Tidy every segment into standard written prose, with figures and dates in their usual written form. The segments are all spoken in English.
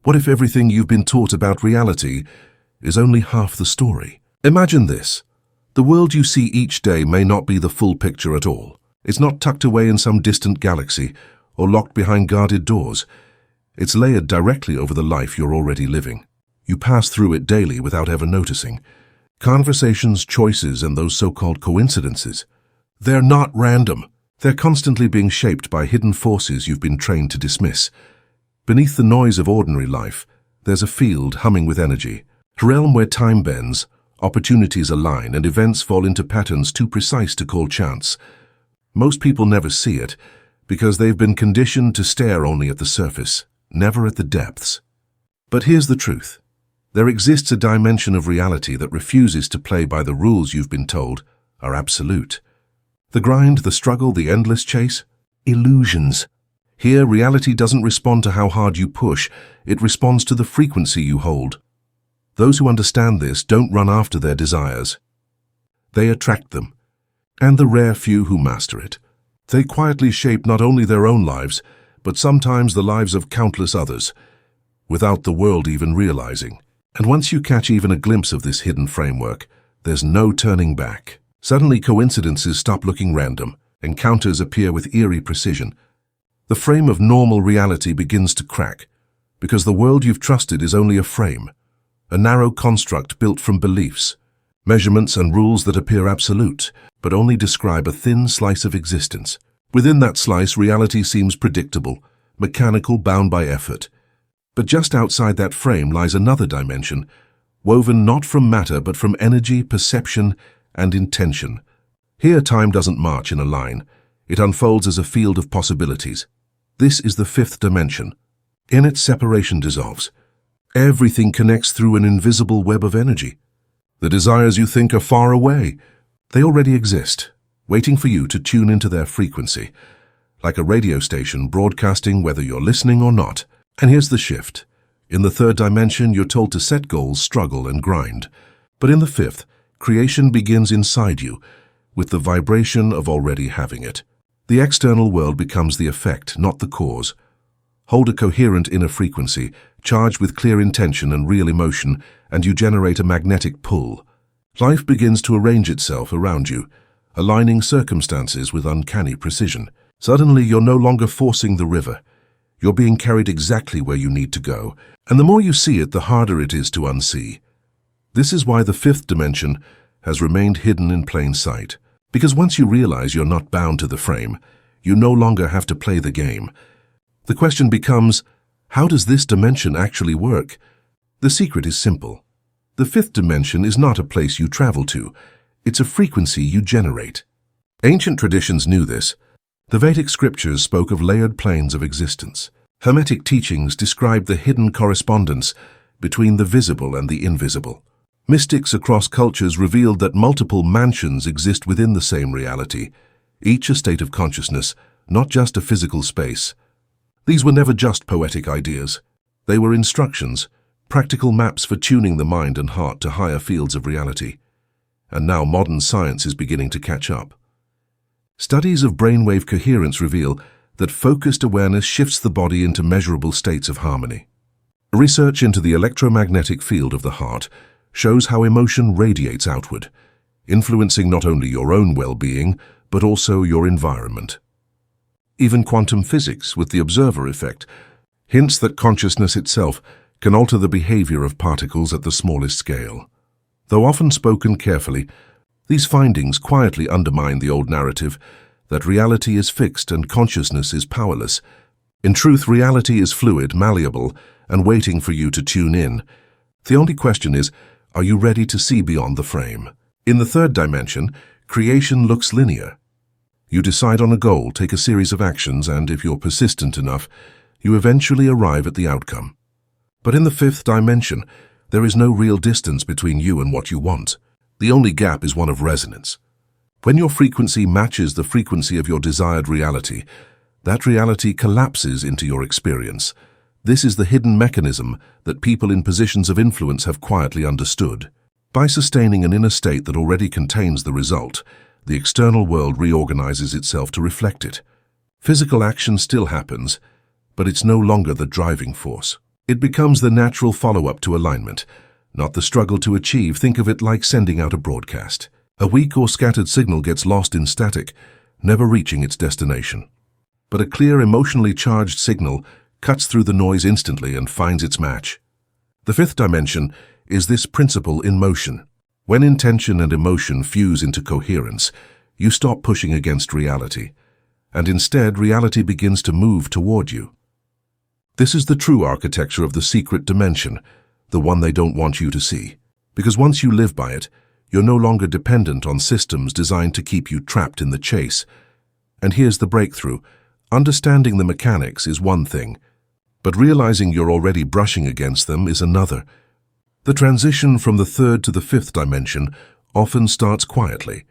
What if everything you've been taught about reality is only half the story? Imagine this. The world you see each day may not be the full picture at all. It's not tucked away in some distant galaxy or locked behind guarded doors. It's layered directly over the life you're already living. You pass through it daily without ever noticing. Conversations, choices, and those so-called coincidences. They're not random. They're constantly being shaped by hidden forces you've been trained to dismiss. Beneath the noise of ordinary life, there's a field humming with energy, a realm where time bends, opportunities align, and events fall into patterns too precise to call chance. Most people never see it because they've been conditioned to stare only at the surface, never at the depths. But here's the truth. There exists a dimension of reality that refuses to play by the rules you've been told are absolute. The grind, the struggle, the endless chase? Illusions. Here, reality doesn't respond to how hard you push, it responds to the frequency you hold. Those who understand this don't run after their desires. They attract them, and the rare few who master it. They quietly shape not only their own lives, but sometimes the lives of countless others, without the world even realizing. And once you catch even a glimpse of this hidden framework, there's no turning back. Suddenly coincidences stop looking random, encounters appear with eerie precision. The frame of normal reality begins to crack, because the world you've trusted is only a frame, a narrow construct built from beliefs, measurements and rules that appear absolute, but only describe a thin slice of existence. Within that slice, reality seems predictable, mechanical, bound by effort. But just outside that frame lies another dimension, woven not from matter but from energy, perception, and intention. Here time doesn't march in a line. It unfolds as a field of possibilities. This is the fifth dimension. In it, separation dissolves. Everything connects through an invisible web of energy. The desires you think are far away, they already exist, waiting for you to tune into their frequency, like a radio station broadcasting whether you're listening or not. And here's the shift. In the third dimension, you're told to set goals, struggle, and grind. But in the fifth, creation begins inside you, with the vibration of already having it. The external world becomes the effect, not the cause. Hold a coherent inner frequency, charged with clear intention and real emotion, and you generate a magnetic pull. Life begins to arrange itself around you, aligning circumstances with uncanny precision. Suddenly, you're no longer forcing the river. You're being carried exactly where you need to go, and the more you see it, the harder it is to unsee. This is why the fifth dimension has remained hidden in plain sight. Because once you realize you're not bound to the frame, you no longer have to play the game. The question becomes, how does this dimension actually work? The secret is simple. The fifth dimension is not a place you travel to. It's a frequency you generate. Ancient traditions knew this. The Vedic scriptures spoke of layered planes of existence. Hermetic teachings described the hidden correspondence between the visible and the invisible. Mystics across cultures revealed that multiple mansions exist within the same reality, each a state of consciousness, not just a physical space. These were never just poetic ideas. They were instructions, practical maps for tuning the mind and heart to higher fields of reality. And now modern science is beginning to catch up. Studies of brainwave coherence reveal that focused awareness shifts the body into measurable states of harmony. Research into the electromagnetic field of the heart shows how emotion radiates outward, influencing not only your own well-being, but also your environment. Even quantum physics, with the observer effect, hints that consciousness itself can alter the behavior of particles at the smallest scale. Though often spoken carefully, these findings quietly undermine the old narrative that reality is fixed and consciousness is powerless. In truth, reality is fluid, malleable, and waiting for you to tune in. The only question is, are you ready to see beyond the frame? In the third dimension, creation looks linear. You decide on a goal, take a series of actions, and if you're persistent enough, you eventually arrive at the outcome. But in the fifth dimension, there is no real distance between you and what you want. The only gap is one of resonance. When your frequency matches the frequency of your desired reality, that reality collapses into your experience. This is the hidden mechanism that people in positions of influence have quietly understood. By sustaining an inner state that already contains the result, the external world reorganizes itself to reflect it. Physical action still happens, but it's no longer the driving force. It becomes the natural follow-up to alignment, not the struggle to achieve. Think of it like sending out a broadcast. A weak or scattered signal gets lost in static, never reaching its destination. But a clear, emotionally charged signal cuts through the noise instantly and finds its match. The fifth dimension is this principle in motion. When intention and emotion fuse into coherence, you stop pushing against reality, and instead reality begins to move toward you. This is the true architecture of the secret dimension, the one they don't want you to see. Because once you live by it, you're no longer dependent on systems designed to keep you trapped in the chase. And here's the breakthrough. Understanding the mechanics is one thing, but realizing you're already brushing against them is another. The transition from the third to the fifth dimension often starts quietly.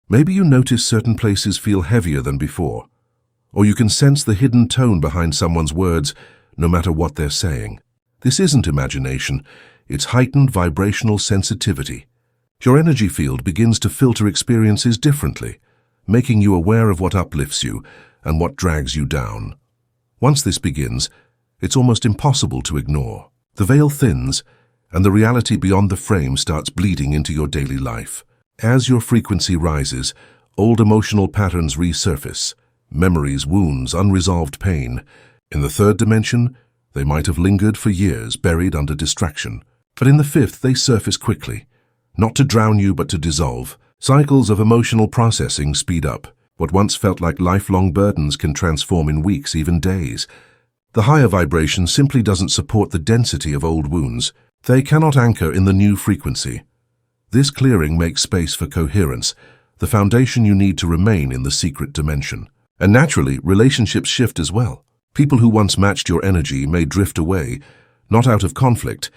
Maybe you notice certain places feel heavier than before, or you can sense the hidden tone behind someone's words, no matter what they're saying. This isn't imagination, it's heightened vibrational sensitivity. Your energy field begins to filter experiences differently, making you aware of what uplifts you and what drags you down. Once this begins, it's almost impossible to ignore. The veil thins, and the reality beyond the frame starts bleeding into your daily life. As your frequency rises, old emotional patterns resurface, memories, wounds, unresolved pain. In the third dimension, they might have lingered for years, buried under distraction. But in the fifth, they surface quickly, not to drown you but to dissolve. Cycles of emotional processing speed up. What once felt like lifelong burdens can transform in weeks, even days. The higher vibration simply doesn't support the density of old wounds. They cannot anchor in the new frequency. This clearing makes space for coherence, the foundation you need to remain in the secret dimension. And naturally, relationships shift as well. People who once matched your energy may drift away, not out of conflict,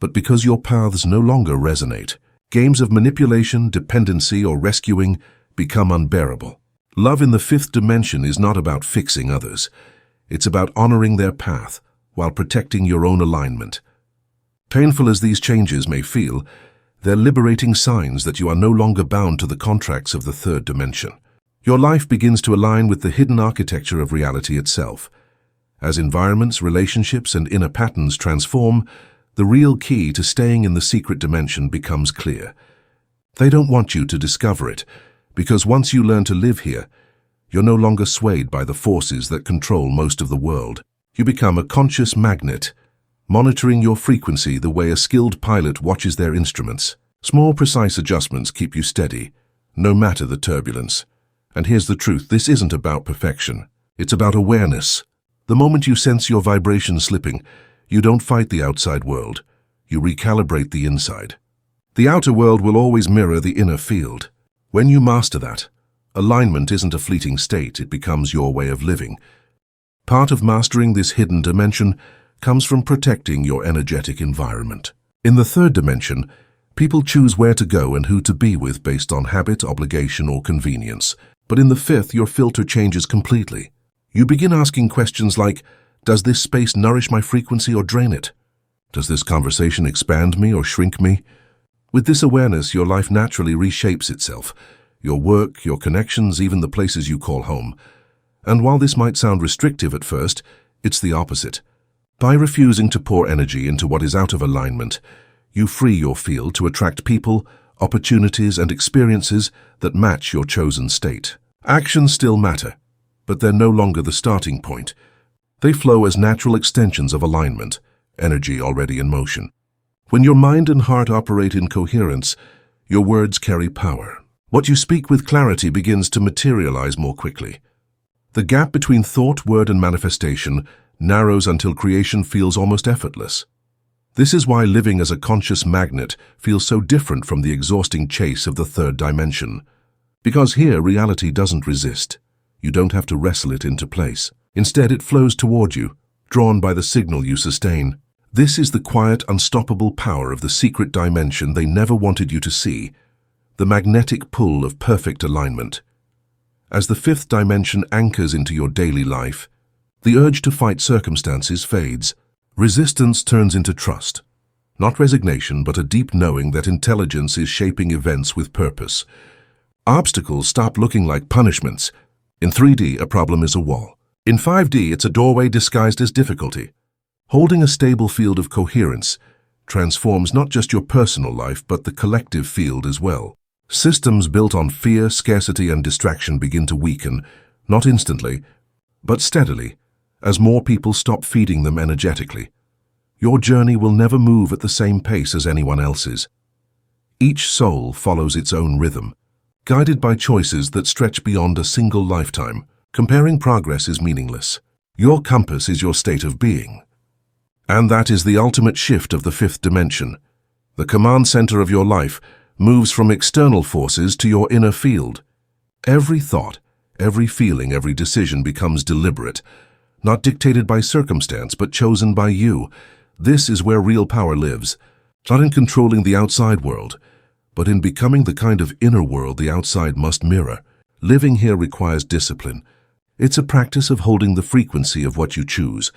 but because your paths no longer resonate. Games of manipulation, dependency, or rescuing become unbearable. Love in the fifth dimension is not about fixing others. It's about honoring their path while protecting your own alignment. Painful as these changes may feel, they're liberating signs that you are no longer bound to the contracts of the third dimension. Your life begins to align with the hidden architecture of reality itself. As environments, relationships, and inner patterns transform, the real key to staying in the secret dimension becomes clear. They don't want you to discover it, because once you learn to live here, you're no longer swayed by the forces that control most of the world. You become a conscious magnet, monitoring your frequency the way a skilled pilot watches their instruments. Small, precise adjustments keep you steady, no matter the turbulence. And here's the truth, this isn't about perfection. It's about awareness. The moment you sense your vibration slipping, you don't fight the outside world. You recalibrate the inside. The outer world will always mirror the inner field. When you master that, alignment isn't a fleeting state, it becomes your way of living. Part of mastering this hidden dimension comes from protecting your energetic environment. In the third dimension, people choose where to go and who to be with based on habit, obligation, or convenience. But in the fifth, your filter changes completely. You begin asking questions like, does this space nourish my frequency or drain it? Does this conversation expand me or shrink me? With this awareness, your life naturally reshapes itself. Your work, your connections, even the places you call home. And while this might sound restrictive at first, it's the opposite. By refusing to pour energy into what is out of alignment, you free your field to attract people, opportunities, and experiences that match your chosen state. Actions still matter, but they're no longer the starting point. They flow as natural extensions of alignment, energy already in motion. When your mind and heart operate in coherence, your words carry power. What you speak with clarity begins to materialize more quickly. The gap between thought, word, and manifestation narrows until creation feels almost effortless. This is why living as a conscious magnet feels so different from the exhausting chase of the third dimension. Because here, reality doesn't resist. You don't have to wrestle it into place. Instead, it flows toward you, drawn by the signal you sustain. This is the quiet, unstoppable power of the secret dimension they never wanted you to see, the magnetic pull of perfect alignment. As the fifth dimension anchors into your daily life, the urge to fight circumstances fades. Resistance turns into trust. Not resignation, but a deep knowing that intelligence is shaping events with purpose. Obstacles stop looking like punishments. In 3D, a problem is a wall. In 5D, it's a doorway disguised as difficulty. Holding a stable field of coherence transforms not just your personal life but the collective field as well. Systems built on fear, scarcity, and distraction begin to weaken, not instantly, but steadily, as more people stop feeding them energetically. Your journey will never move at the same pace as anyone else's. Each soul follows its own rhythm, guided by choices that stretch beyond a single lifetime. Comparing progress is meaningless. Your compass is your state of being. And that is the ultimate shift of the fifth dimension. The command center of your life moves from external forces to your inner field. Every thought, every feeling, every decision becomes deliberate, not dictated by circumstance, but chosen by you. This is where real power lives, not in controlling the outside world, but in becoming the kind of inner world the outside must mirror. Living here requires discipline. It's a practice of holding the frequency of what you choose,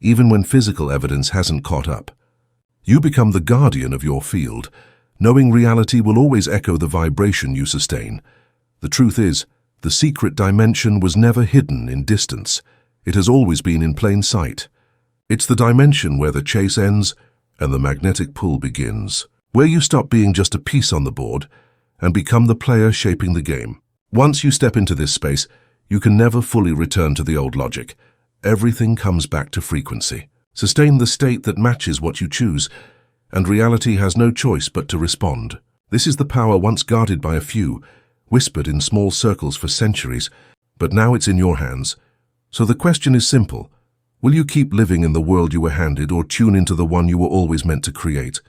even when physical evidence hasn't caught up. You become the guardian of your field, knowing reality will always echo the vibration you sustain. The truth is, the secret dimension was never hidden in distance. It has always been in plain sight. It's the dimension where the chase ends and the magnetic pull begins, where you stop being just a piece on the board and become the player shaping the game. Once you step into this space, you can never fully return to the old logic. Everything comes back to frequency. Sustain the state that matches what you choose, and reality has no choice but to respond. This is the power once guarded by a few, whispered in small circles for centuries, but now it's in your hands. So the question is simple. Will you keep living in the world you were handed or tune into the one you were always meant to create?